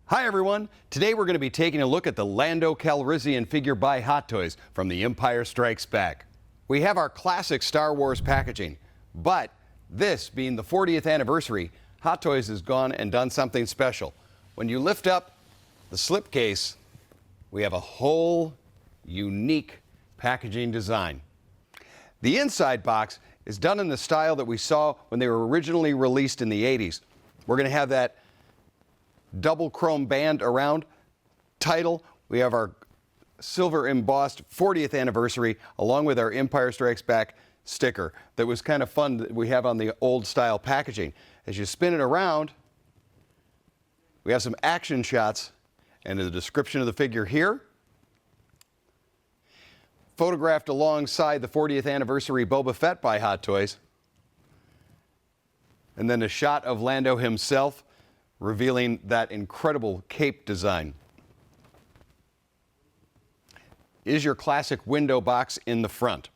Hi everyone, today we're going to be taking a look at the Lando Calrissian figure by Hot Toys from The Empire Strikes Back. We have our classic Star Wars packaging, but this being the 40th anniversary, Hot Toys has gone and done something special. When you lift up the slipcase, we have a whole unique packaging design. The inside box is done in the style that we saw when they were originally released in the 80s. We're going to have that double chrome band around title. We have our silver embossed 40th anniversary along with our Empire Strikes Back sticker that was kind of fun that we have on the old style packaging. As you spin it around, we have some action shots and the description of the figure here. Photographed alongside the 40th anniversary Boba Fett by Hot Toys. And then a shot of Lando himself, revealing that incredible cape design. Is your classic window box in the front.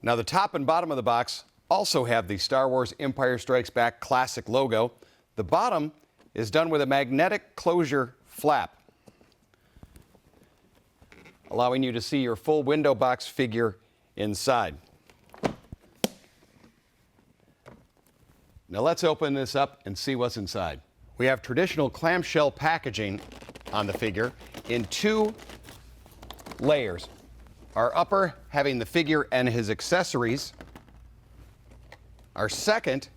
Now the top and bottom of the box also have the Star Wars Empire Strikes Back classic logo. The bottom is done with a magnetic closure flap, allowing you to see your full window box figure inside. Now let's open this up and see what's inside. We have traditional clamshell packaging on the figure in two layers. Our upper having the figure and his accessories. Our second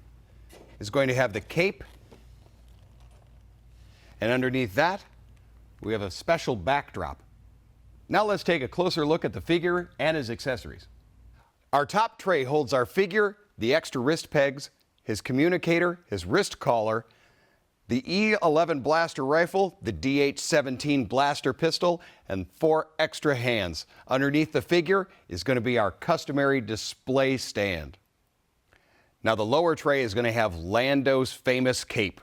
is going to have the cape. And underneath that, we have a special backdrop. Now let's take a closer look at the figure and his accessories. Our top tray holds our figure, the extra wrist pegs, his communicator, his wrist collar, the E11 blaster rifle, the DH-17 blaster pistol, and 4 extra hands. Underneath the figure is going to be our customary display stand. Now the lower tray is going to have Lando's famous cape,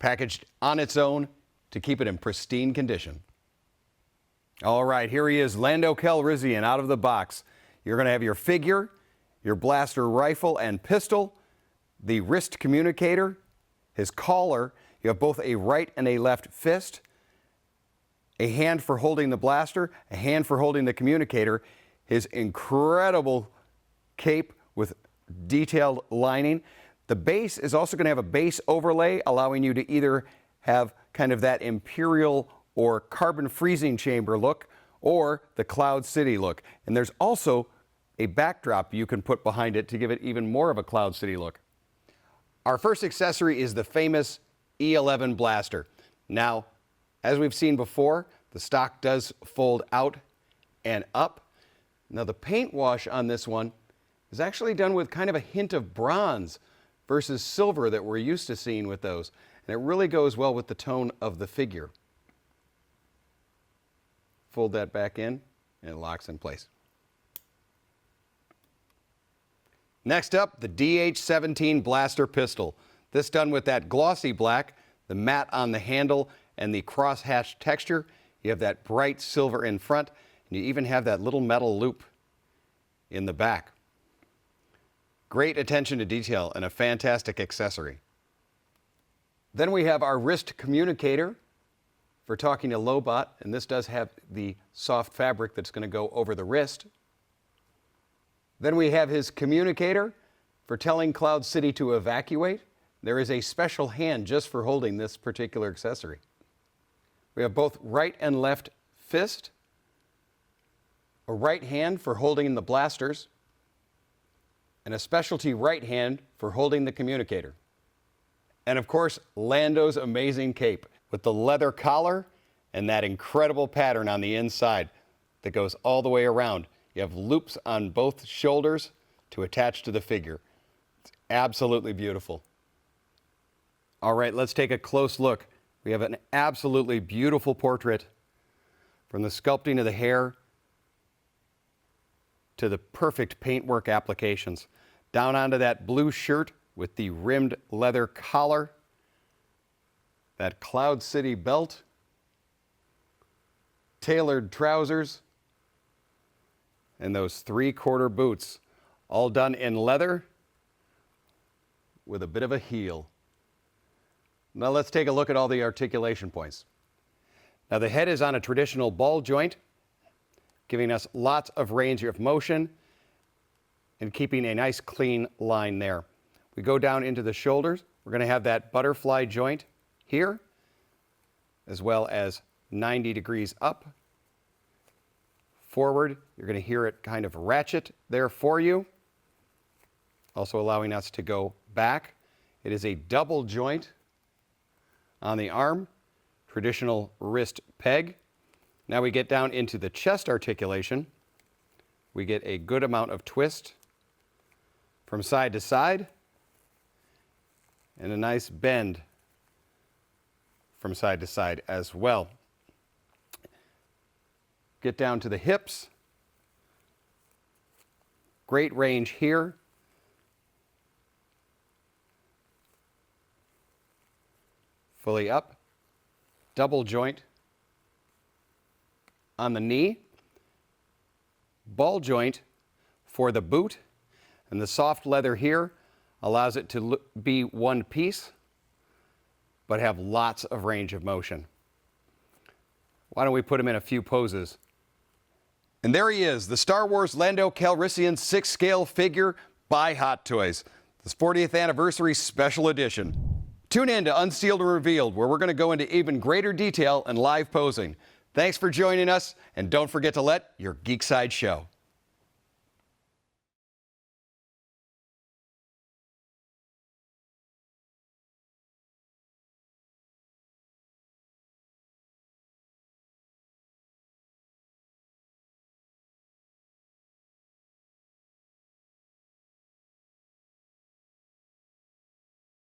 packaged on its own to keep it in pristine condition. All right, here he is, Lando Calrissian out of the box. You're going to have your figure, your blaster rifle and pistol, the wrist communicator, his collar. You have both a right and a left fist, a hand for holding the blaster, a hand for holding the communicator, his incredible cape with detailed lining. The base is also going to have a base overlay, allowing you to either have kind of that Imperial or carbon freezing chamber look, or the Cloud City look. And there's also a backdrop you can put behind it to give it even more of a Cloud City look. Our first accessory is the famous E11 blaster. Now, as we've seen before, the stock does fold out and up. Now the paint wash on this one is actually done with kind of a hint of bronze versus silver that we're used to seeing with those. And it really goes well with the tone of the figure. Fold that back in and it locks in place. Next up, the DH-17 blaster pistol. This done with that glossy black, the matte on the handle, and the crosshatch texture. You have that bright silver in front, and you even have that little metal loop in the back. Great attention to detail and a fantastic accessory. Then we have our wrist communicator for talking to Lobot, and this does have the soft fabric that's going to go over the wrist. Then we have his communicator for telling Cloud City to evacuate. There is a special hand just for holding this particular accessory. We have both right and left fist, a right hand for holding the blasters, and a specialty right hand for holding the communicator. And of course, Lando's amazing cape with the leather collar and that incredible pattern on the inside that goes all the way around. You have loops on both shoulders to attach to the figure. It's absolutely beautiful. All right, let's take a close look. We have an absolutely beautiful portrait from the sculpting of the hair to the perfect paintwork applications. Down onto that blue shirt with the rimmed leather collar, that Cloud City belt, tailored trousers, and those 3/4 boots, all done in leather with a bit of a heel. Now let's take a look at all the articulation points. Now the head is on a traditional ball joint, giving us lots of range of motion and keeping a nice clean line there. We go down into the shoulders. We're going to have that butterfly joint here, as well as 90 degrees up. Forward, you're going to hear it kind of ratchet there for you, also allowing us to go back. It is a double joint on the arm, traditional wrist peg. Now we get down into the chest articulation. We get a good amount of twist from side to side and a nice bend from side to side as well. Get down to the hips. Great range here. Fully up. Double joint on the knee. Ball joint for the boot. And the soft leather here allows it to be one piece, but have lots of range of motion. Why don't we put him in a few poses? And there he is, the Star Wars Lando Calrissian 6-scale figure by Hot Toys, the 40th anniversary special edition. Tune in to Unsealed and Revealed, where we're going to go into even greater detail and live posing. Thanks for joining us, and don't forget to let your geek side show.